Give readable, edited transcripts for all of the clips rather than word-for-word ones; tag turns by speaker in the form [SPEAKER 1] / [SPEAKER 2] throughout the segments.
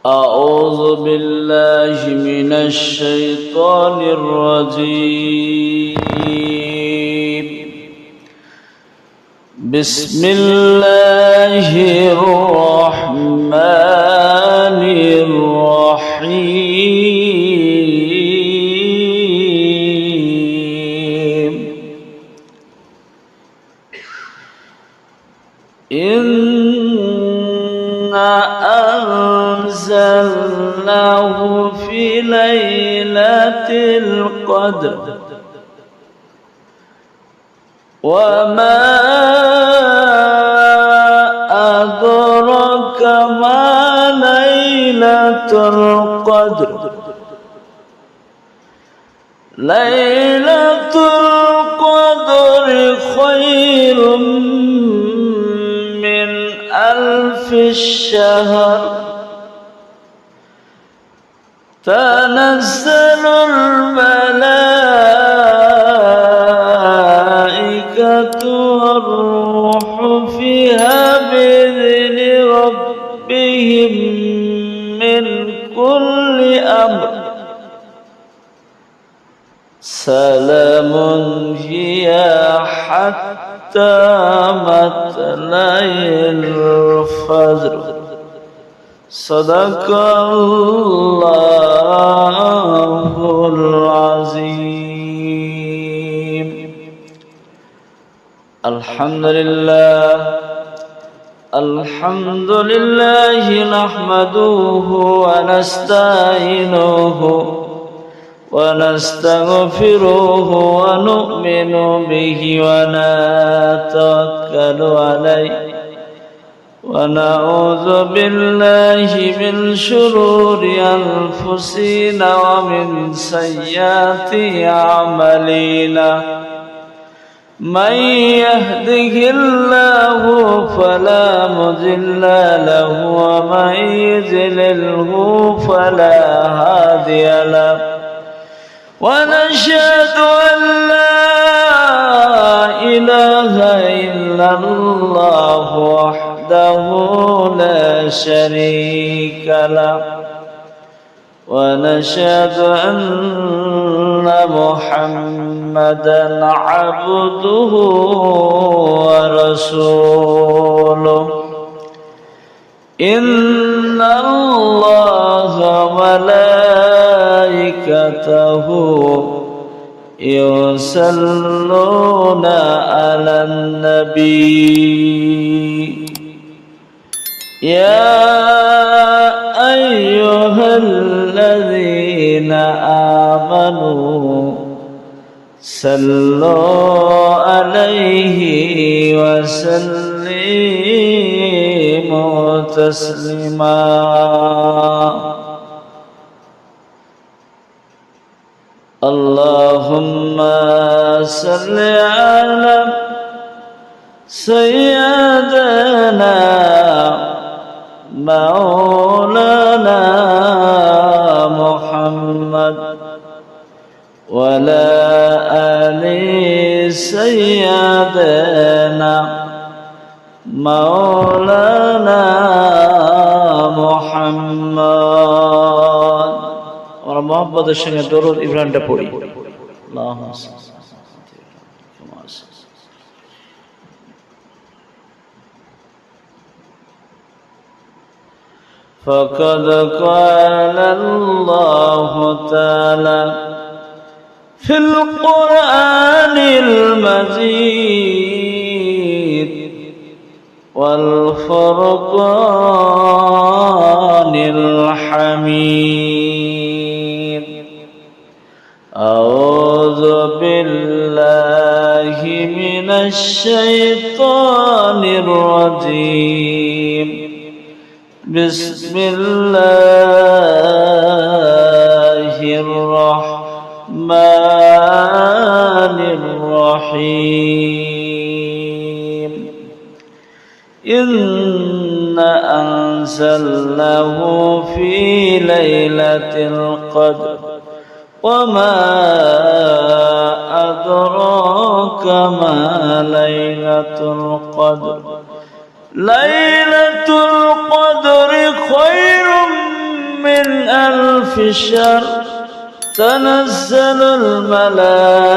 [SPEAKER 1] أعوذ بالله من الشيطان الرجيم بسم الله الرحمن الرحيم إنا أنزلناه في ليلة القدر وما أدراك ما ليلة القدر ليلة القدر خير من 1000 الشهر تنزل الملائكة والروح فيها بإذن ربهم من كل أمر سلام هي حتى مطلع الفجر صدق الله العظيم. الحمد لله نحمده ونستعينه ونستغفره ونؤمن به ونتوكل عليه ونعوذ بالله من شرور أنفسنا ومن سيئات أعمالنا من يهده الله فلا مضل له ومن يضلله فلا هادي له ونشهد أن لا إله إلا الله وحده لا شريك له ونشهد أن محمدا عبده ورسوله إن الله وملائكته يصلون على النبي يا أيها الذين آمنوا صلوا عليه وسلموا تسليما. اللهم صل على سيدنا مولانا محمد وعلى آل سيدنا مولانا محمد আমরা মুহাম্মদের সঙ্গে দরুদ ইব্রাহিমটা পড়ি। আল্লাহুম্মা فقد قال الله تعالى في القرآن المجيد والفرقان الحميد أعوذ بالله من الشيطان الرجيم بسم الله الرحمن الرحيم إنا أنزلناه في ليلة القدر وما أدراك ما ليلة القدر ليلة القدر خير من ألف شهر تنزل الملائكة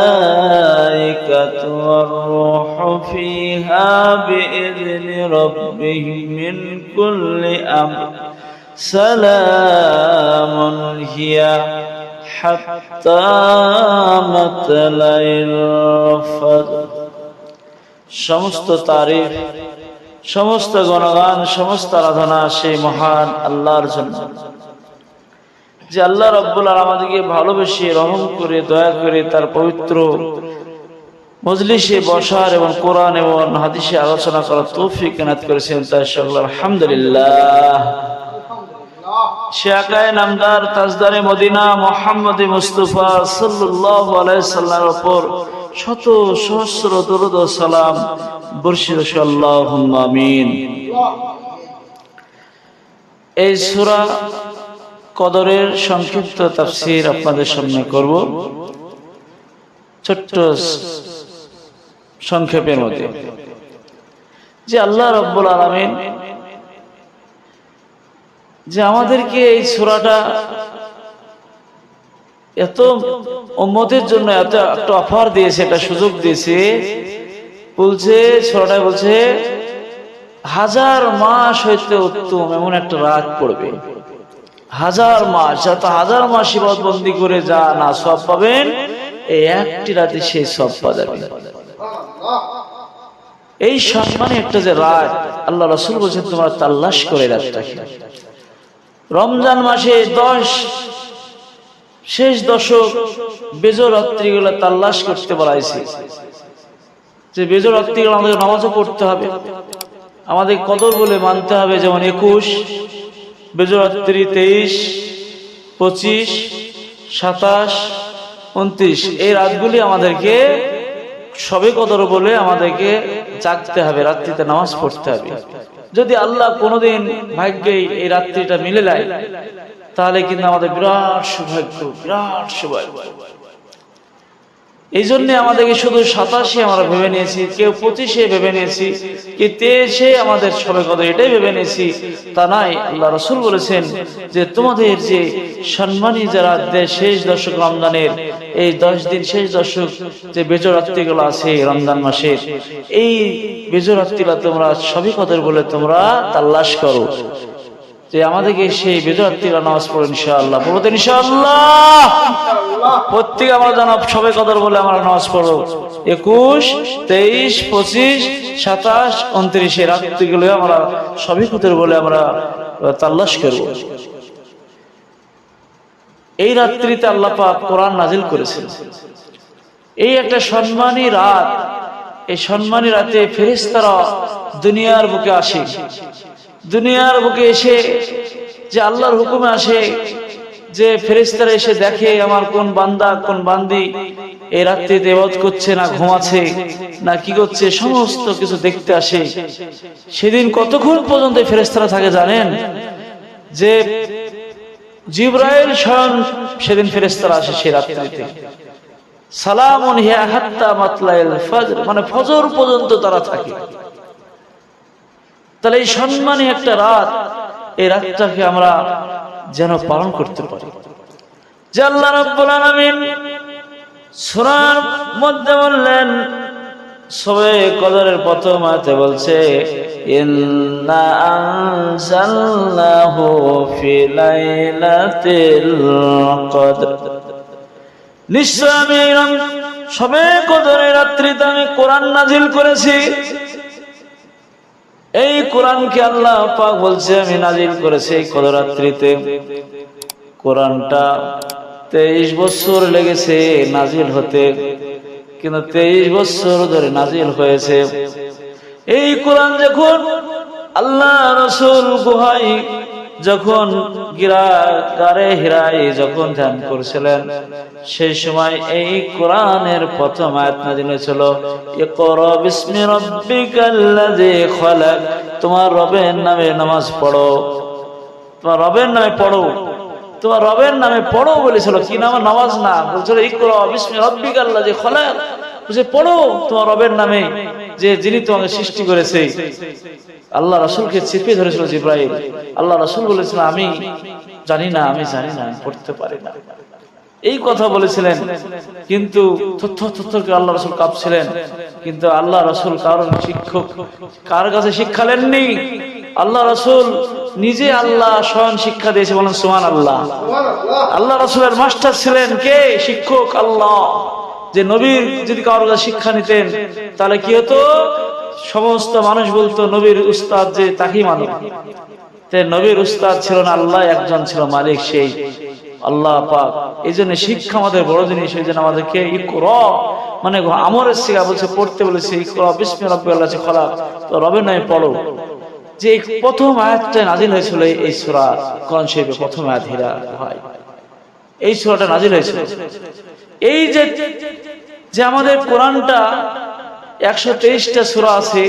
[SPEAKER 1] والروح فيها بإذن ربهم من كل أمر سلام هي حتى مطلع الفجر। সমস্ত তারিফ, সমস্ত গুণগান, সমস্ত আরাধনা সেই মহান আল্লাহর জন্য, যে আল্লাহ রাব্বুল আলামিন আমাদেরকে ভালোবেসে রহম করে দয়া করে তার পবিত্র মজলিসে বসার এবং কোরআন এবং হাদিসে আলোচনা করার তৌফিক এনায়েত করেছেন। তাই সকল আলহামদুলিল্লাহ। সে আকায়ে নামদার তাজদারে মদিনা মুহাম্মদ মুস্তাফা সাল্লাল্লাহু আলাইহি সাল্লামের উপর শত সহস্র দরুদ ও সালাম বর্ষিত হোক, আল্লাহুম্মা আমিন। এই সূরা কদরের সংক্ষিপ্ত তাফসীর আপনাদের সামনে করব ছোট্ট সংক্ষেপের মধ্যে। যে আল্লাহ রাব্বুল আলামিন যে আমাদেরকে এই সূরাটা এত উম্মতের জন্য এত একটা অফার দিয়েছে, একটা সুযোগ দিয়েছে, বলছে সূরাটায় বলছে 1000 মাস হইতে উত্তম এমন একটা রাত পড়বে। 1000 মাস, যত 1000 মাস ইবাদত বন্দি করে যা না সওয়াব পাবেন, এই একটি রাতে সেই সওয়াব পাওয়া যাবে। এই সম্মানে একটা যে রাত, আল্লাহ রাসূল বলেছেন তোমরা তালাশ করে রাতটাকে। রমজান মাসে 10 শেষ দশক বেজর রাত্রিগুলো তালাশ করতে বলা হয়েছে, যে বেজর রাত্রিগুলো আমাদের নামাজও পড়তে হবে, আমাদের কদর বলে মানতে হবে। যেমন 21 বেজর রাত্রি, 23, 25, 27, 29 এই রাতগুলি আমাদেরকে সবে কদর বলে আমাদেরকে জাগতে হবে, রাত্রিতে নামাজ পড়তে হবে। যদি আল্লাহ কোনোদিন ভাগ্যে এই রাত্রিটা মিলে যায়, তাহলে কিন্তু আমাদের বিরাট সৌভাগ্য, বিরাট সৌভাগ্য। এই জন্য আমাদেরকে শুধু 27 আমরা ভেবে নিয়েছি, কেউ 25 ভেবে নিয়েছি, কেউ 23 আমাদের সবে কদর এটাই ভেবে নিয়েছি, তা নাই। আল্লাহ রাসূল বলেছেন যে তোমাদের যে সম্মানী যারা শেষ দশক রমজানের এই 10 দিন শেষ দশক যে বেজর রাত্রিগুলো আছে রমজান মাসের, এই বেজর রাত্রিগুলো তোমরা সবে কদর বলে তোমরা তালাশ করো, যে আমাদেরকে সেই বেজর রাত্রিগুলো নামাজ পড়ো ইনশাআল্লাহ, পড়তে ইনশাআল্লাহ। প্রত্যেক আমরা জানাব সবে কদর বলে আমরা নামাজ পড়ো 21, 23, 25, 27, 29 এই রাত্রিগুলো আমরা সবে কদর বলে আমরা তালাশ করব। এই রাত্রিতে আল্লাহ পাক কোরআন নাজিল করেছেন। এই একটা সম্মানী রাত, এই সম্মানী রাতে ফেরেশতারা দুনিয়ার বুকে আসে, দুনিয়ার বুকে এসে যে আল্লাহর হুকুমে আসে, যে ফেরেশতারা এসে দেখে আমার কোন বান্দা কোন বান্দি এই রাত্রিতে ইবাদত করছে না ঘুমাচ্ছে না কি করছে, সমস্ত কিছু দেখতে আসে। সেদিন কতক্ষণ পর্যন্ত ফেরেশতারা থাকে জানেন? যে জিবরাইল স্বয়ং সেদিন ফেরেশতারা আসে সেই রাত্রিতে, সালামুন হিয়া হাত্তা মাতলাইল ফজর, মানে ফজর পর্যন্ত তারা থাকে। তাহলে এই সম্মানী একটা রাত, এই রাতটাকে আমরা যেন পালন করতে পারি। যে আল্লাহ রাব্বুল আলামিন সূরার মধ্যে বললেন, সবে কদরের প্রথম আয়াতে বলছে ইন্না আনজালনাহু ফি লাইলাতিল কদর, নিশ্চয় আমি সবে কদরের রাত্রিতে আমি কোরআন নাজিল করেছি। এই কোরআনকে আল্লাহ পাক বলছে আমি নাজিল করেছি এই কদর রাত্রিতে। কোরআনটা 23 বছর লেগেছে নাজিল হতে, কিন্তু 23 বছর ধরে নাজিল হয়েছে। এই কোরআন যখন আল্লাহ রাসূল গুহায় যখন গারে হিরায় যখন ধ্যান করছিলেন, সেই সময় এই কোরআনের প্রথম আয়াত নাযিল হয়েছিল, ইকরা বিসমি রাব্বিকাল্লাযী খালাক, তোমার রবের নামে নামাজ পড়ো, তোমার রবের নামে পড়ো, তোমার রবের নামে পড়ো বলেছিল। কি নাম? নামাজ না, বলছিল ইকরা বিসমি রাব্বিকাল্লাযী খালাক, বুঝে পড়ো তোমার রবের নামে। যে যিনি তোমাকে সৃষ্টি করেছে। আল্লাহ রাসূলকে চেপে ধরেছিল জিবরাইল। আল্লাহ রাসূল বলেছিল আমি জানি না, আমি পড়তে পারি না, এই কথা বলেছিলেন। কিন্তু আল্লাহ রাসূল কাঁপছিলেন। কিন্তু আল্লাহ রাসূল কারণ শিক্ষক, কার কাছে শিক্ষা নেননি? আল্লাহ রাসূল নিজে আল্লাহ স্বয়ং শিক্ষা দিয়েছে, বলেন সুবহানাল্লাহ। আল্লাহ রাসূলের মাস্টার ছিলেন কে? শিক্ষক আল্লাহ। যে নবীর যদি কারোর কাছে শিক্ষা নিতেন তাহলে কি হতো? সমস্ত মানুষ বলতো নবীর উস্তাদ যে তাকেই মানো। নবীর উস্তাদ ছিল না আল্লাহ, একজন ছিল মালিক, সেই আল্লাহ পাক। এই জন্য শিক্ষা আমাদের বড় জিনিস। এই জন্য আমাদেরকে ইকরা মানে আমরের শিক্ষা বলছে, পড়তে বলেছে ইকরা বিসমি রাব্বিকাল্লাযী খলাক, তো রবের নামে পড়ো। যে প্রথম আয়াতটা নাজিল হয়েছিল এই সূরা কোরআন শরীফের প্রথম আয়াত, হীরা ভাই, এই সূরাটা নাজিল হয়েছিল। এই যে আমাদের কোরআনটা 123টা সূরা আছে,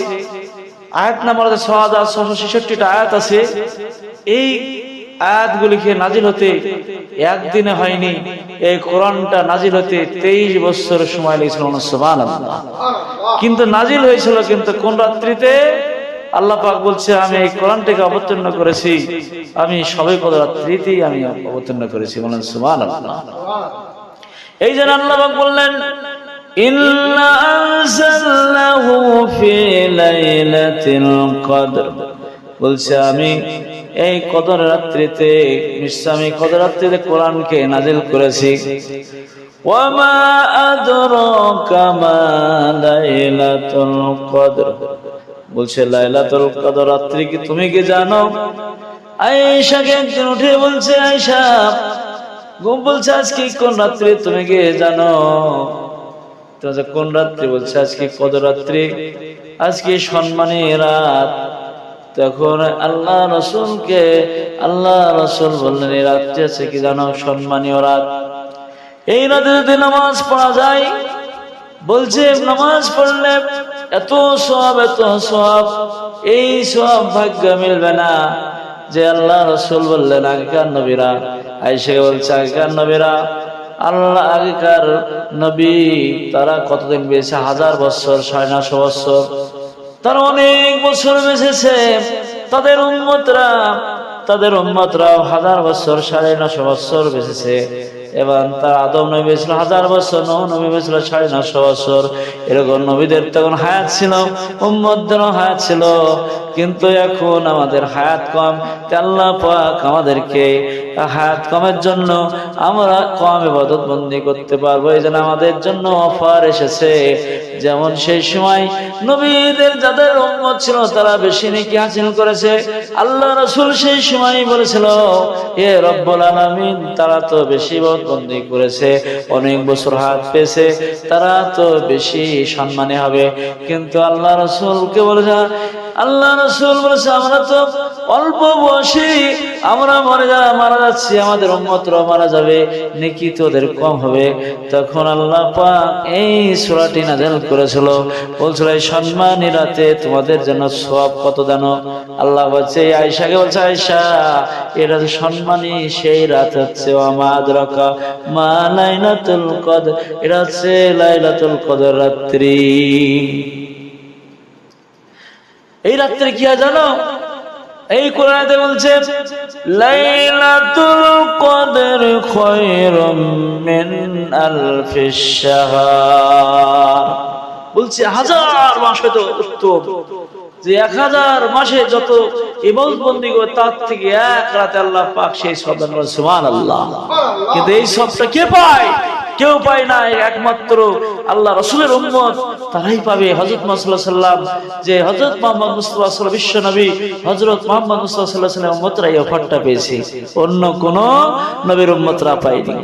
[SPEAKER 1] আয়াত নাম্বার 6666টা আয়াত আছে। এই আয়াতগুলিকে নাজিল হতে একদিনে হয়নি, এই কোরআনটা নাজিল হতে 23 বছর সময় লেগেছিল। সুবহানাল্লাহ। কিন্তু নাজিল হয়েছিল কিন্তু কোন রাত্রিতে? আল্লাহ পাক বলছে আমি এই কোরআনটাকে অবতীর্ণ করেছি, আমি সবে কত রাত্রিতেই আমি অবতীর্ণ করেছি, বলেন সুবহানাল্লাহ। এই জন্য আল্লাহ পাক বললেন ইন্না আনজালনাহু ফি লাইলাতিল কদর, বলছে আমি এই কদর রাত্রিতে, নিশ্চয় আমি কদর রাত্রিতে কোরআনকে নাজিল করেছি। ওয়া মা আদরাকা মা লাইলাতুল কদর, বলছে লাইলাতুল কদর রাত্রি কি তুমি কি জানো? আয়েশাকে একদিন উঠে বলছে আয়েশা, বলছে আজকে কোন রাত্রি তুমি কি জানো? কোন রাত্রি? বলছে আজকে কদর রাত্রি, আজকে সম্মানী রাত। তখন আল্লাহ রাসূলকে আল্লাহ রাসূল বললেন এই রাত্রি আছে কি জানো? সম্মানীয় রাত। এই রাতে যদি নামাজ পড়া যায়, বলছে নামাজ পড়লে এত সওয়াব, এত সওয়াব, এই সওয়াব ভাগ্য মিলবে না। যে আল্লাহ রাসূল বললেন আগেকার নবীরা, আয়েশাকে বলছে আগেকার নবীরা, আল্লাহ আগেকার নবী তারা কতদিন বেঁচেছে? 1000 বছর, 950 বছর, তারা অনেক বছর বেঁচেছে। তাদের উম্মতরাও 1000 বছর, 950 বছর বেঁচেছে। এবং তার আদম নবী বেঁচেছিল 1000 বছর, নূহ নবী বেঁচেছিল 950 বছর। এরকম নবীদের তখন হায়াত ছিল, উম্মতদেরও হায়াত ছিল। কিন্তু এখন আমাদের হায়াত কম, আল্লাহ পাক আমাদেরকে হায়াত কমের জন্য আমরা কম ইবাদত বন্দি করতে পারবো। এই জন্য আমাদের জন্য অফার এসেছে। যেমন সেই সময় নবীদের যাদের উম্মত ছিল তারা বেশি নেকি হাসিল করেছে। আল্লাহ রাসূল সেই সময় বলেছিল হে রব্বুল আলামিন, তারা তো বেশি ইবাদত বন্দি করেছে, অনেক বছর হায়াত পেয়েছে, তারা তো বেশি সম্মানী হবে। কিন্তু আল্লাহ রাসূলকে বলেছে, আল্লাহ রাসূল বলেছে আমরা তো অল্প বয়সী, আমরা মারা যাচ্ছি, আমাদের উম্মতরা মারা যাবে, নেকি তো ওদের কম হবে। তখন আল্লাহ পাক এই সূরাটি নাযিল করেছিল, বলছিল এই সম্মানী রাতে তোমাদের জন্য সওয়াব কত জানো? আল্লাহ বলছে আয়েশাকে, বলছে আয়েশা এটা যে সম্মানী সেই রাত হচ্ছে ওয়া মা আদরাকা মা লাইলাতুল কদর, এটা হচ্ছে লাইলাতুল কদর রাত্রি। এই রাত্রে কি হয় জানো? এই কোরআনে বলছে লাইলাতুল কদর খায়রুম মিন আলফিশ শাহর, বলছে 1000 মাস হয়তো উত্তম। যে 1000 মাসে যত ইবাদত বন্দি করে তার থেকে এক রাতে আল্লাহ পাক সেই সওয়াব দান করেন। সুবহানাল্লাহ। কিন্তু এই সওয়াবটা কে পায়? কেউ পায় না, একমাত্র আল্লাহ রাসূলের উম্মত তারাই পাবে। হযরত মুহাম্মদ সাল্লাল্লাহু আলাইহি ওয়াসাল্লাম, যে হযরত মুহাম্মদ মুস্তাফা সাল্লাল্লাহু বিশ্ব নবী হযরত মুহাম্মদ মুস্তাফা সাল্লাল্লাহু আলাইহি ওয়াসাল্লাম উম্মতরাই অফারটা পেয়েছে, অন্য কোন নবীর উম্মতরা পায়নি।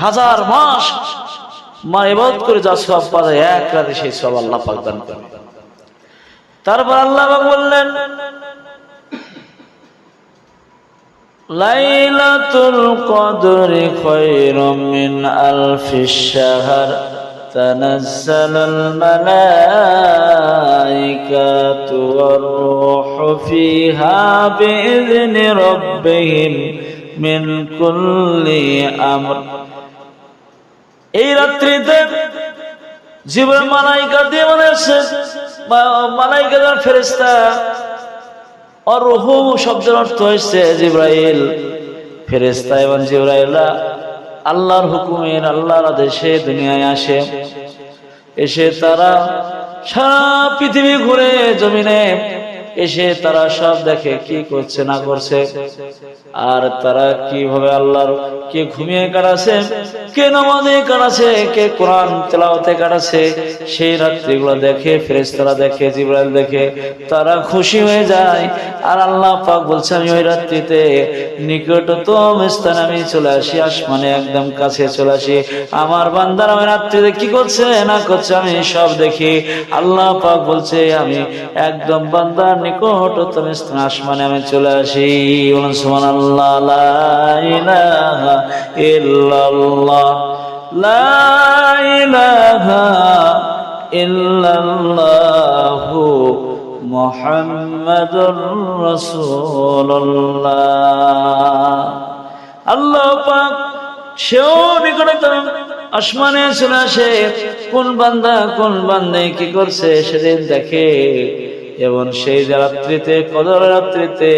[SPEAKER 1] 1000 মাস মা ইবাদত করে যা সওয়াব পায় এক রাতে সেই সওয়াব আল্লাহ পাক দান করেন। তারপর আল্লাহ পাক বললেন লাইলাতুল কদরি খায়রুম মিন আলফিশ শাহর তানাজ্জালুল মালাইকাতু ওয়ার রূহু ফিহা বিইذনি রাব্বিহিম মিন কুল্লি আমর। এই রাত্রিতে জিবরাইল মালাইকা দিয়ে বলেছে মালাইকা ফেরেশতা। আর রূহু শব্দের অর্থ হচ্ছে জিবরাইল। ফেরেশতা এবং জিবরাইলরা আল্লাহর হুকুমের আল্লাহর আদেশে দুনিয়ায় আসে। এসে তারা সারা পৃথিবী ঘুরে জমিনে এসে তারা সব দেখে কি করছে না করছে, আর তারা কিভাবে আল্লাহর, কে ঘুমিয়ে কাটাছে, কে নামাজে কাটাছে, কে কোরআন তেলাওয়াতে কাটাছে, সেই রাত্রিগুলো দেখে ফেরেশতারা দেখে, জিবরাইল দেখে, তারা খুশি হয়ে যায়। আর আল্লাহ পাক বলছে আমি ওই রাত্রিতে নিকটতম স্থানে আমি চলে আসি, আসমানে একদম কাছে চলে আসি। আমার বান্দারা ওই রাত্রিতে কি করছে না করছে আমি সব দেখি। আল্লাহ পাক বলছে আমি একদম বান্দার নিকটতম স্থানে আসমানে আমি চলে আসি। বলুন সুবহানাল্লাহ। লা ইলাহা ইল্লাল্লাহ, লা ইলাহা ইল্লাল্লাহু মুহাম্মাদুর রাসূলুল্লাহ। আল্লাহ পাক সেও নিকটতম আসমানে চলে আসে। কোন বান্দা কোন বান্দে কি করছে সেদিন দেখে। এবং সেই রাত্রিতে, কদর রাত্রিতে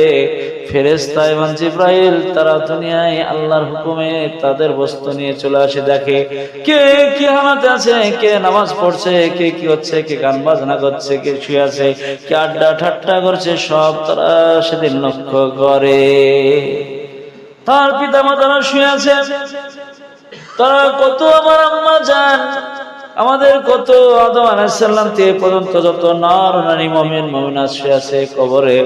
[SPEAKER 1] ফেরেশতা এবং জিবরাইল তারা দুনিয়ায় আল্লাহর হুকুমে তাদের বস্তু নিয়ে চলে আসে, দেখে কে কি হালাতে আছে, কে নামাজ পড়ছে, কে কি হচ্ছে, কে গান বাজনা করছে, কে শুয়ে আছে, কে আড্ডা ঠাট্টা করছে, সব তারা সেদিন লক্ষ্য করে। তার পিতা মাতারা শুয়ে আছে, তারা কত আমার আম্মা জান, আমাদের কত আদম আলাইহিস সালাম থেকে পর্যন্ত যত নর নারী মুমিন মুমিনাত শুয়ে আছে কবরে,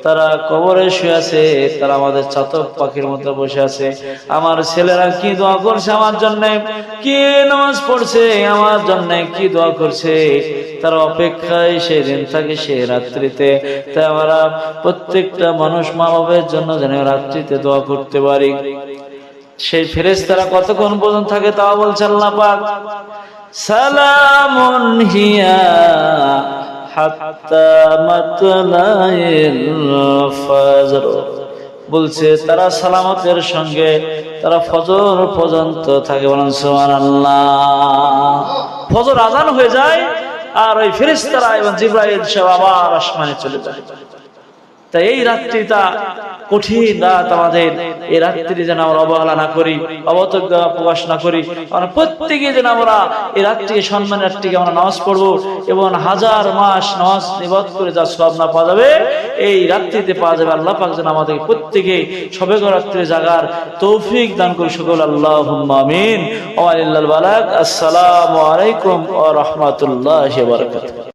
[SPEAKER 1] তারা কবরে শুয়ে আছে, তারা আমাদের চাতক পাখির মতো বসে আছে। আমার ছেলেরা কি দোয়া করছে আমার জন্য, কি নামাজ পড়ছে আমার জন্য, কি দোয়া করছে, তারা অপেক্ষায় সেই দিন থাকে, সেই রাত্রিতে। তাই আমরা প্রত্যেকটা মানুষ মা বাবার জন্য যেন রাত্রিতে দোয়া করতে পারি। সেই ফেরেশতারা কতক্ষণ পর্যন্ত থাকে তাও বলছে আল্লাহ পাক, সালামুন হিয়া হাত্তা মাতলাইল ফজর। বলছে তারা সালামতের সঙ্গে তারা ফজর পর্যন্ত থাকে। বলেন সুবহানাল্লাহ। ফজর আযান হয়ে যায় আর ওই ফেরেশতারা এবং জিবরাইল সব আবার আসমানে চলে যায়। তাই এই রাত্রিটা কঠিন রাত আমাদের, এই রাত্রি যেন আমরা অবহেলা না করি, অবজ্ঞা প্রকাশ না করি। আমরা প্রত্যেকে যেন আমরা এই রাত্রিকে সম্মানের রাত্রিকে আমরা নামাজ পড়বো এবং হাজার মাস নামাজ নিবাদ করে যা সওয়াব না পাওয়া যাবে এই রাত্রিতে পাওয়া যাবে। আল্লাহ পাক যেন আমাদের প্রত্যেকে সবে রাত্রে জাগার তৌফিক দান করে সকল আল্লাহুম্মা আমিন। ওয়া লিল্লাল বালাগ। আসসালামু আলাইকুম ওয়া রাহমাতুল্লাহি ওয়া বারাকাতুহু।